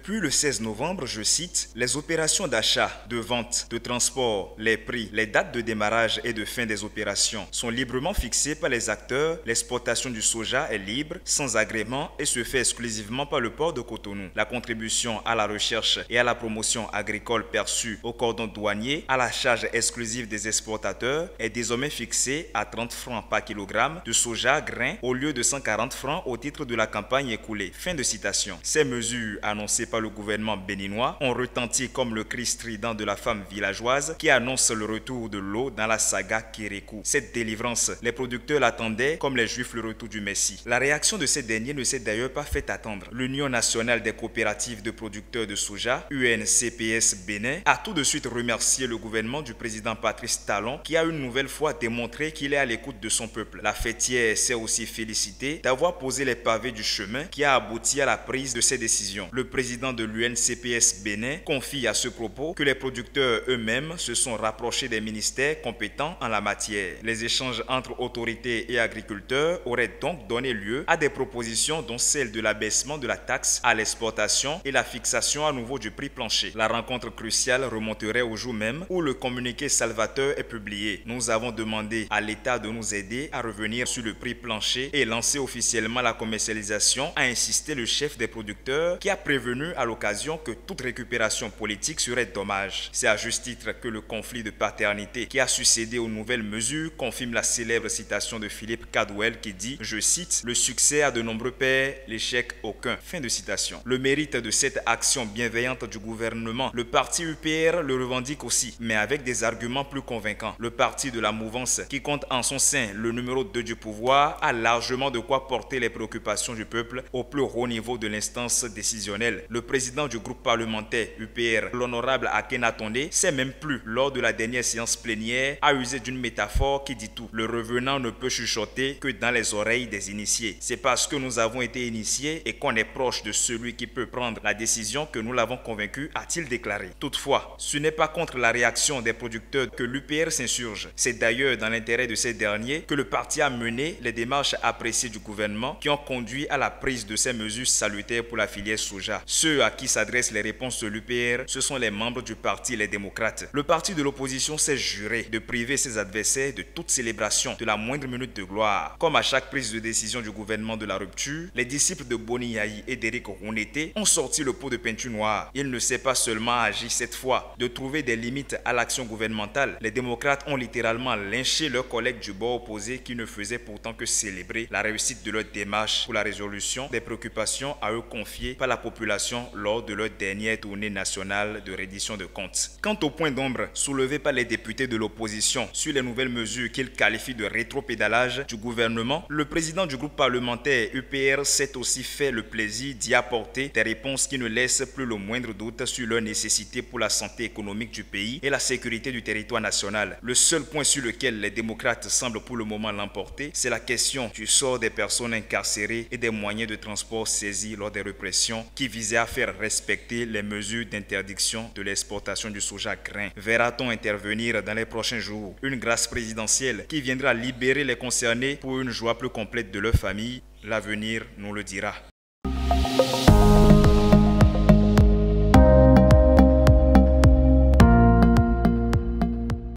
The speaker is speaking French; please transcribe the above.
Depuis le 16 novembre, je cite, les opérations d'achat, de vente, de transport, les prix, les dates de démarrage et de fin des opérations sont librement fixées par les acteurs. L'exportation du soja est libre, sans agrément et se fait exclusivement par le port de Cotonou. La contribution à la recherche et à la promotion agricole perçue au cordon douanier à la charge exclusive des exportateurs est désormais fixée à 30 francs par kilogramme de soja grain au lieu de 140 francs au titre de la campagne écoulée. Fin de citation. Ces mesures annoncées par le gouvernement béninois ont retenti comme le cri strident de la femme villageoise qui annonce le retour de l'eau dans la saga Kérékou. Cette délivrance, les producteurs l'attendaient comme les juifs le retour du Messie. La réaction de ces derniers ne s'est d'ailleurs pas fait attendre. L'Union nationale des coopératives de producteurs de soja, UNCPS Bénin, a tout de suite remercié le gouvernement du président Patrice Talon qui a une nouvelle fois démontré qu'il est à l'écoute de son peuple. La fêtière s'est aussi félicitée d'avoir posé les pavés du chemin qui a abouti à la prise de ces décisions. Le président de l'UNCPS Bénin confie à ce propos que les producteurs eux-mêmes se sont rapprochés des ministères compétents en la matière. Les échanges entre autorités et agriculteurs auraient donc donné lieu à des propositions dont celle de l'abaissement de la taxe à l'exportation et la fixation à nouveau du prix plancher. La rencontre cruciale remonterait au jour même où le communiqué salvateur est publié. Nous avons demandé à l'État de nous aider à revenir sur le prix plancher et lancer officiellement la commercialisation, a insisté le chef des producteurs qui a prévenu à l'occasion que toute récupération politique serait dommage. C'est à juste titre que le conflit de paternité qui a succédé aux nouvelles mesures confirme la célèbre citation de Philippe Cadouel qui dit, je cite, « Le succès a de nombreux pères, l'échec aucun ». Fin de citation. Le mérite de cette action bienveillante du gouvernement, le parti UPR le revendique aussi, mais avec des arguments plus convaincants. Le parti de la mouvance, qui compte en son sein le numéro 2 du pouvoir, a largement de quoi porter les préoccupations du peuple au plus haut niveau de l'instance décisionnelle. Le président du groupe parlementaire UPR, l'honorable Akhenatonde, sait même plus, lors de la dernière séance plénière, a usé d'une métaphore qui dit tout. Le revenant ne peut chuchoter que dans les oreilles des initiés. C'est parce que nous avons été initiés et qu'on est proche de celui qui peut prendre la décision que nous l'avons convaincu, a-t-il déclaré. Toutefois, ce n'est pas contre la réaction des producteurs que l'UPR s'insurge. C'est d'ailleurs dans l'intérêt de ces derniers que le parti a mené les démarches appréciées du gouvernement qui ont conduit à la prise de ces mesures salutaires pour la filière soja. Ceux à qui s'adressent les réponses de l'UPR, ce sont les membres du parti Les Démocrates. Le parti de l'opposition s'est juré de priver ses adversaires de toute célébration, de la moindre minute de gloire. Comme à chaque prise de décision du gouvernement de la rupture, les disciples de Boni Yayi et d'Éric Rouneté ont sorti le pot de peinture noire. Il ne s'est pas seulement agi cette fois de trouver des limites à l'action gouvernementale. Les démocrates ont littéralement lynché leurs collègues du bord opposé qui ne faisaient pourtant que célébrer la réussite de leur démarche pour la résolution des préoccupations à eux confiées par la population lors de leur dernière tournée nationale de reddition de comptes. Quant au point d'ombre soulevé par les députés de l'opposition sur les nouvelles mesures qu'ils qualifient de rétropédalage du gouvernement, le président du groupe parlementaire UPR s'est aussi fait le plaisir d'y apporter des réponses qui ne laissent plus le moindre doute sur leur nécessité pour la santé économique du pays et la sécurité du territoire national. Le seul point sur lequel les démocrates semblent pour le moment l'emporter, c'est la question du sort des personnes incarcérées et des moyens de transport saisis lors des répressions qui visaient à faire respecter les mesures d'interdiction de l'exportation du soja grain. Verra-t-on intervenir dans les prochains jours une grâce présidentielle qui viendra libérer les concernés pour une joie plus complète de leur famille? L'avenir nous le dira.